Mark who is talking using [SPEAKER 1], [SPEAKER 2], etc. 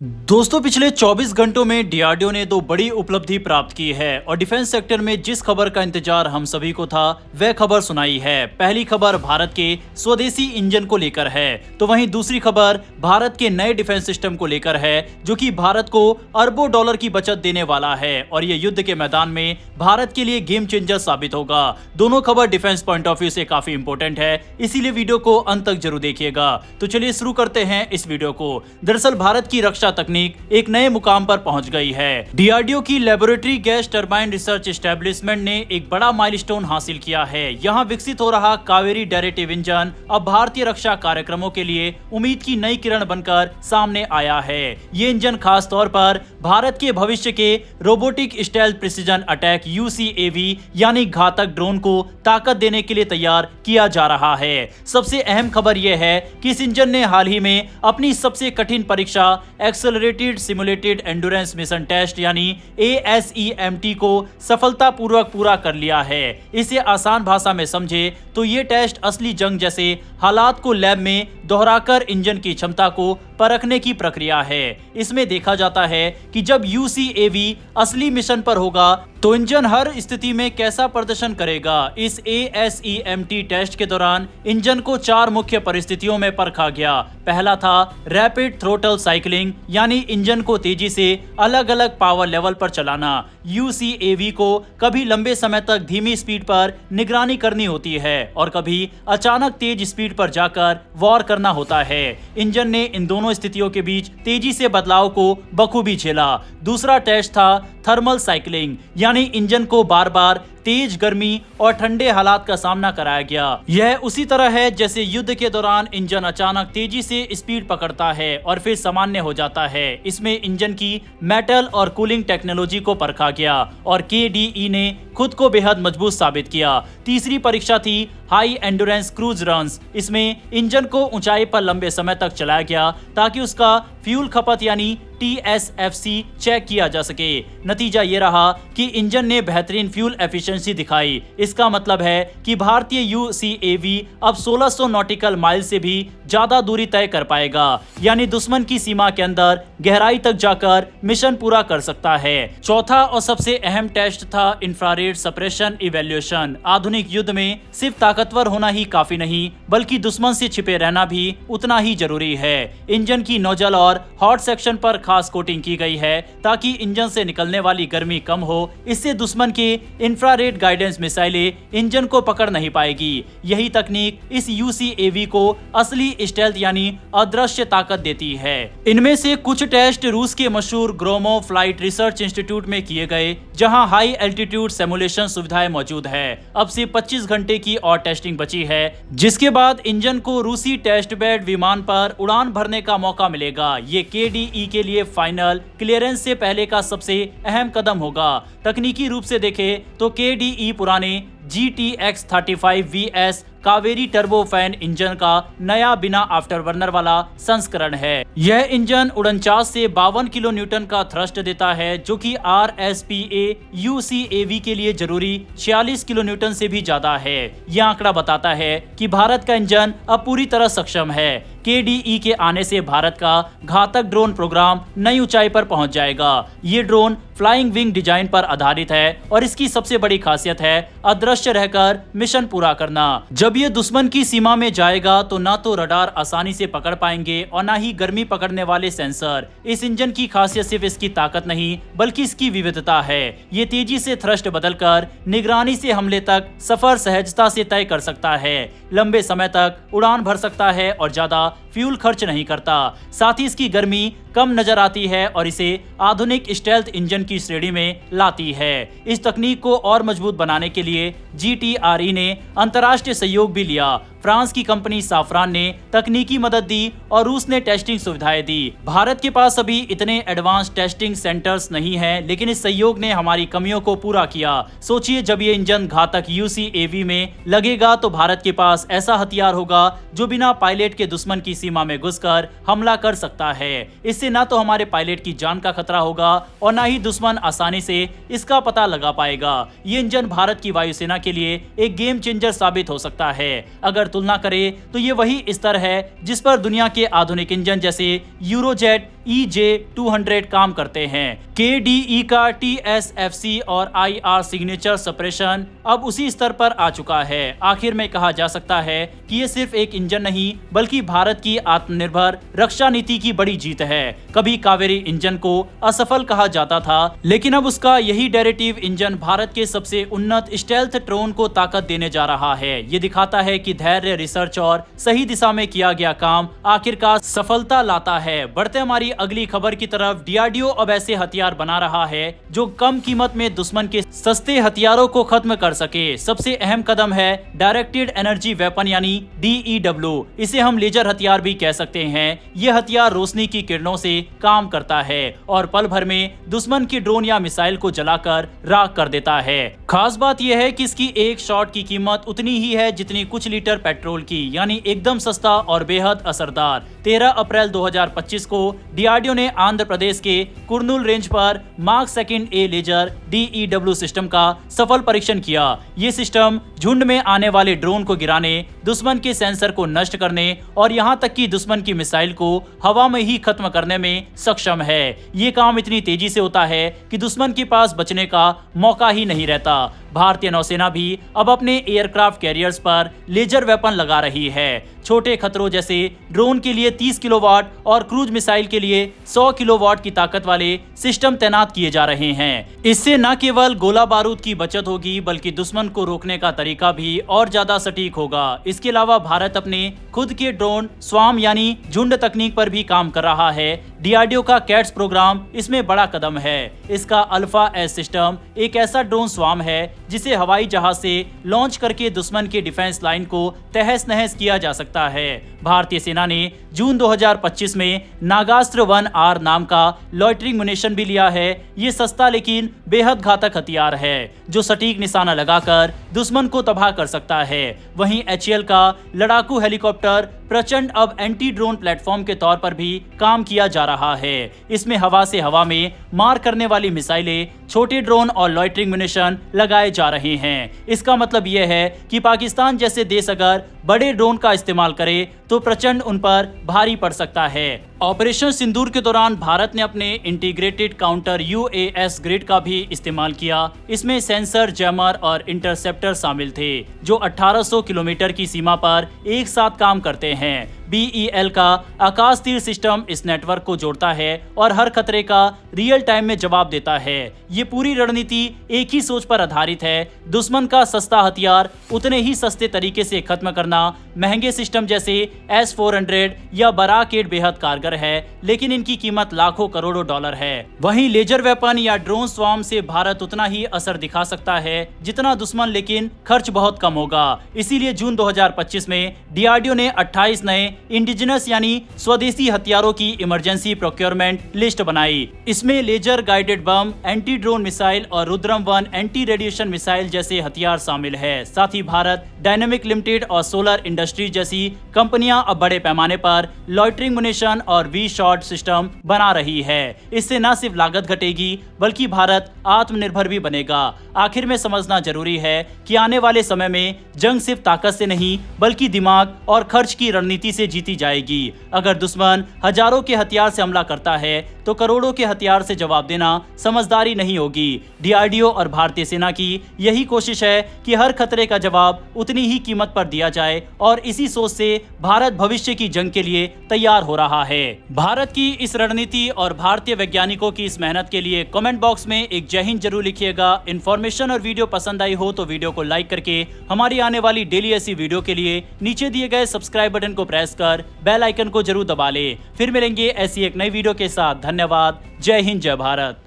[SPEAKER 1] दोस्तों पिछले 24 घंटों में डीआरडीओ ने दो बड़ी उपलब्धि प्राप्त की है और डिफेंस सेक्टर में जिस खबर का इंतजार हम सभी को था वह खबर सुनाई है। पहली खबर भारत के स्वदेशी इंजन को लेकर है, तो वहीं दूसरी खबर भारत के नए डिफेंस सिस्टम को लेकर है जो कि भारत को अरबों डॉलर की बचत देने वाला है और ये युद्ध के मैदान में भारत के लिए गेम चेंजर साबित होगा। दोनों खबर डिफेंस पॉइंट ऑफ व्यू से काफी इंपॉर्टेंट है, इसीलिए वीडियो को अंत तक जरूर देखिएगा। तो चलिए शुरू करते हैं इस वीडियो को। दरअसल भारत की रक्षा तकनीक एक नए मुकाम पर पहुंच गई है। डीआरडीओ की laboratory gas turbine research establishment ने एक बड़ा माइलस्टोन हासिल किया है। यहाँ विकसित हो रहा कावेरी डेरिवेटिव इंजन अब भारतीय रक्षा कार्यक्रमों के लिए उम्मीद की नई किरण बनकर सामने आया है। ये इंजन खास तौर पर भारत के भविष्य के robotic stealth precision attack UCAV यानी घातक ड्रोन को ताकत देने के लिए तैयार किया जा रहा है। सबसे अहम खबर यह है कि इस इंजन ने हाल ही में अपनी सबसे कठिन परीक्षा accelerated simulated endurance mission test यानी ASEMT को सफलतापूर्वक पूरा कर लिया है। इसे आसान भाषा में समझे तो ये टेस्ट असली जंग जैसे हालात को लैब में दोहराकर इंजन की क्षमता को परखने की प्रक्रिया है। इसमें देखा जाता है कि जब यूसीएवी असली मिशन पर होगा तो इंजन हर स्थिति में कैसा प्रदर्शन करेगा। इस ASEMT टेस्ट के दौरान इंजन को 4 मुख्य परिस्थितियों में परखा गया। पहला था रैपिड थ्रोटल साइकिलिंग यानी इंजन को तेजी से अलग अलग पावर लेवल पर चलाना। यूसीएवी को कभी लंबे समय तक धीमी स्पीड पर निगरानी करनी होती है और कभी अचानक तेज स्पीड पर जाकर वॉर करना होता है। इंजन ने इन दोनों स्थितियों के बीच तेजी से बदलाव को बखूबी झेला। दूसरा टेस्ट था थर्मल साइकिलिंग यानी इंजन को बार बार तेज गर्मी और ठंडे हालात का सामना कराया गया। यह उसी तरह है जैसे युद्ध के दौरान इंजन अचानक तेजी से स्पीड पकड़ता है और फिर सामान्य हो जाता है। इसमें इंजन की मेटल और कूलिंग टेक्नोलॉजी को परखा गया और KDE ने खुद को बेहद मजबूत साबित किया। तीसरी परीक्षा थी हाई एंड्योरेंस क्रूज रन्स। इसमें इंजन को ऊंचाई पर लंबे समय तक चलाया गया ताकि उसका फ्यूल खपत यानी TSFC चेक किया जा सके। नतीजा ये रहा कि इंजन ने बेहतरीन फ्यूल एफिशिएंसी दिखाई। इसका मतलब है कि भारतीय यूसीएवी अब 1600 नॉटिकल माइल से भी ज्यादा दूरी तय कर पाएगा, यानी दुश्मन की सीमा के अंदर गहराई तक जाकर मिशन पूरा कर सकता है। चौथा और सबसे अहम टेस्ट था इंफ्रारेड सप्रेशन इवैल्यूएशन। आधुनिक युद्ध में सिर्फ ताकतवर होना ही काफी नहीं बल्कि दुश्मन से छिपे रहना भी उतना ही जरूरी है। इंजन की नोजल और हॉट सेक्शन पर खास कोटिंग की गई है ताकि इंजन से निकलने वाली गर्मी कम हो। इससे दुश्मन के इंफ्रारेड गाइडेंस मिसाइलें इंजन को पकड़ नहीं पाएगी। यही तकनीक इस यूसीएवी को असली स्टेल्थ यानी अदृश्य ताकत देती है। इनमें से कुछ टेस्ट रूस के मशहूर ग्रोमो फ्लाइट रिसर्च इंस्टीट्यूट में किए गए जहां हाई एल्टीट्यूड सिमुलेशन सुविधाएं मौजूद है। अब से 25 घंटे की और टेस्टिंग बची है, जिसके बाद इंजन को रूसी टेस्ट बेड विमान पर उड़ान भरने का मौका मिलेगा। ये KDE के लिए फाइनल क्लियरेंस से पहले का सबसे अहम कदम होगा। तकनीकी रूप से देखें तो KDE पुराने GTX 35VS Kaveri turbofan engine का नया बिना आफ्टरबर्नर वाला संस्करण है। यह इंजन 49 से 52 किलो न्यूटन का थ्रस्ट देता है जो कि RSPA UCAV के लिए जरूरी 46 किलो न्यूटन से भी ज्यादा है। यह आंकड़ा बताता है कि भारत का इंजन अब पूरी तरह सक्षम है। KDE के आने से भारत का घातक ड्रोन प्रोग्राम नई ऊंचाई पर पहुंच जाएगा। ये ड्रोन फ्लाइंग विंग डिजाइन पर आधारित है और इसकी सबसे बड़ी खासियत है अदृश्य रहकर मिशन पूरा करना। जब ये दुश्मन की सीमा में जाएगा तो ना तो रडार आसानी से पकड़ पाएंगे और ना ही गर्मी पकड़ने वाले सेंसर। इस इंजन की खासियत सिर्फ इसकी ताकत नहीं बल्कि इसकी विविधता है। ये तेजी से थ्रस्ट बदलकर निगरानी से हमले तक सफर सहजता से तय कर सकता है, लंबे समय तक उड़ान भर सकता है और ज्यादा फ्यूल खर्च नहीं करता। साथ ही इसकी गर्मी कम नजर आती है और इसे आधुनिक स्टेल्थ इंजन की श्रेणी में लाती है। इस तकनीक को और मजबूत बनाने के लिए GTRE ने अंतर्राष्ट्रीय सहयोग भी लिया। फ्रांस की कंपनी साफरान ने तकनीकी मदद दी और रूस ने टेस्टिंग सुविधाएं दी। भारत के पास अभी इतने एडवांस टेस्टिंग सेंटर्स नहीं हैं, लेकिन इस सहयोग ने हमारी कमियों को पूरा किया। सोचिए जब ये इंजन घातक UCAV में लगेगा तो भारत के पास ऐसा हथियार होगा जो बिना पायलट के दुश्मन की सीमा में घुसकर हमला कर सकता है। इससे ना तो हमारे पायलट की जान का खतरा होगा और ना ही दुश्मन आसानी से इसका पता लगा पाएगा। ये इंजन भारत की वायुसेना के लिए एक गेम चेंजर साबित हो सकता है। अगर तुलना करें तो ये वही स्तर है जिस पर दुनिया के आधुनिक इंजन जैसे यूरोजेट EJ-200 काम करते हैं। KDE का TSFC और IR सिग्नेचर सप्रेशन अब उसी स्तर पर आ चुका है। आखिर में कहा जा सकता है कि ये सिर्फ एक इंजन नहीं बल्कि भारत की आत्मनिर्भर रक्षा नीति की बड़ी जीत है। कभी कावेरी इंजन को असफल कहा जाता था, लेकिन अब उसका यही डेरिवेटिव इंजन भारत के सबसे उन्नत स्टेल्थ ड्रोन को ताकत देने जा रहा है। ये दिखाता है कि धैर्य, रिसर्च और सही दिशा में किया गया काम आखिरकार सफलता लाता है। बढ़ते हमारी अगली खबर की तरफ। डीआरडीओ अब ऐसे हथियार बना रहा है जो कम कीमत में दुश्मन के सस्ते हथियारों को खत्म कर सके। सबसे अहम कदम है डायरेक्टेड एनर्जी वेपन यानी DEW। इसे हम लेजर हथियार भी कह सकते हैं। यह हथियार रोशनी की किरणों से काम करता है और पल भर में दुश्मन की ड्रोन या मिसाइल को जलाकर राख कर देता है। खास बात यह है कि इसकी एक शॉट की कीमत उतनी ही है जितनी कुछ लीटर पेट्रोल की, यानी एकदम सस्ता और बेहद असरदार। 13 अप्रैल 2025 को डीआरडीओ ने आंध्र प्रदेश के कुर्नूल रेंज पर mark second A laser DEW system का सफल परीक्षण किया। ये सिस्टम झुंड में आने वाले ड्रोन को गिराने, दुश्मन के सेंसर को नष्ट करने और यहां तक कि दुश्मन की मिसाइल को हवा में ही खत्म करने में सक्षम है। ये काम इतनी तेजी से होता है कि दुश्मन के पास बचने का मौका ही नहीं रहता। भारतीय नौसेना भी अब अपने एयरक्राफ्ट कैरियर्स पर लेजर वेपन लगा रही है। छोटे खतरों जैसे ड्रोन के लिए 30 किलोवाट और क्रूज मिसाइल के लिए 100 किलोवाट की ताकत वाले सिस्टम तैनात किए जा रहे हैं। इससे न केवल गोला बारूद की बचत होगी बल्कि दुश्मन को रोकने का तरीका भी और ज्यादा सटीक होगा। इसके अलावा भारत अपने खुद के ड्रोन स्वाम यानी झुंड तकनीक पर भी काम कर रहा है। डीआरडीओ का कैट्स प्रोग्राम इसमें बड़ा कदम है। इसका अल्फा एस सिस्टम एक ऐसा ड्रोन स्वाम है जिसे हवाई जहाज से लॉन्च करके दुश्मन के डिफेंस लाइन को तहस नहस किया जा सकता है। भारतीय सेना ने जून 2025 में नागास्त्र 1R नाम का लॉइटरिंग मुनिशन भी लिया है। ये सस्ता लेकिन बेहद घातक हथियार है जो सटीक निशाना लगाकर दुश्मन को तबाह कर सकता है। वहीं HAL का लड़ाकू हेलीकॉप्टर प्रचंड अब एंटी ड्रोन प्लेटफॉर्म के तौर पर भी काम किया जा रहा है। इसमें हवा से हवा में मार करने वाली मिसाइलें, छोटे ड्रोन और लॉइटरिंग मुनिशन लगाए जा रहे हैं। इसका मतलब यह है कि पाकिस्तान जैसे देश अगर बड़े ड्रोन का इस्तेमाल करे तो प्रचंड उन पर भारी पड़ सकता है। ऑपरेशन सिंदूर के दौरान भारत ने अपने इंटीग्रेटेड काउंटर UAS ग्रिड का भी इस्तेमाल किया। इसमें सेंसर, जैमर और इंटरसेप्टर शामिल थे जो 1800 किलोमीटर की सीमा पर एक साथ काम करते हैं। BEL का आकाश तीर सिस्टम इस नेटवर्क को जोड़ता है और हर खतरे का रियल टाइम में जवाब देता है। ये पूरी रणनीति एक ही सोच पर आधारित है, दुश्मन का सस्ता हथियार उतने ही सस्ते तरीके से खत्म करना। महंगे सिस्टम जैसे S-400 या बराक 8 बेहद कारगर है, लेकिन इनकी कीमत लाखों करोड़ों डॉलर है। वहीं लेजर वेपन या ड्रोन स्वार्म से भारत उतना ही असर दिखा सकता है जितना दुश्मन, लेकिन खर्च बहुत कम होगा। इसीलिए जून 2025 में डीआरडीओ ने 28 नए इंडिजिनस यानी स्वदेशी हथियारों की इमरजेंसी प्रोक्योरमेंट लिस्ट बनाई। इसमें laser guided bomb, anti drone missile और रुद्रम 1 एंटी रेडिएशन मिसाइल जैसे हथियार शामिल है। साथ ही भारत डायनेमिक लिमिटेड और सोलर इंडस्ट्रीज जैसी कंपनियां अब बड़े पैमाने पर लॉइटरिंग मुनिशन और वी शॉट सिस्टम बना रही है। इससे न सिर्फ लागत घटेगी बल्कि भारत आत्मनिर्भर भी बनेगा। आखिर में समझना जरूरी है कि आने वाले समय में जंग सिर्फ ताकत से नहीं बल्कि दिमाग और खर्च की रणनीति से जीती जाएगी। अगर दुश्मन हजारों के हथियार से हमला करता है तो करोड़ों के हथियार से जवाब देना समझदारी नहीं होगी। डीआरडीओ और भारतीय सेना की यही कोशिश है कि हर खतरे का जवाब उतनी ही कीमत पर दिया जाए और इसी सोच से भारत भविष्य की जंग के लिए तैयार हो रहा है। भारत की इस रणनीति और भारतीय वैज्ञानिकों की इस मेहनत के लिए कमेंट बॉक्स में एक जय हिंद जरूर लिखिएगा। इन्फॉर्मेशन और वीडियो पसंद आई हो तो वीडियो को लाइक करके हमारी आने वाली डेली ऐसी वीडियो के लिए नीचे दिए गए सब्सक्राइब बटन को प्रेस कर बेल आइकन को जरूर दबा ले। फिर मिलेंगे ऐसी एक नई वीडियो के साथ। धन्यवाद। जय हिंद, जय भारत।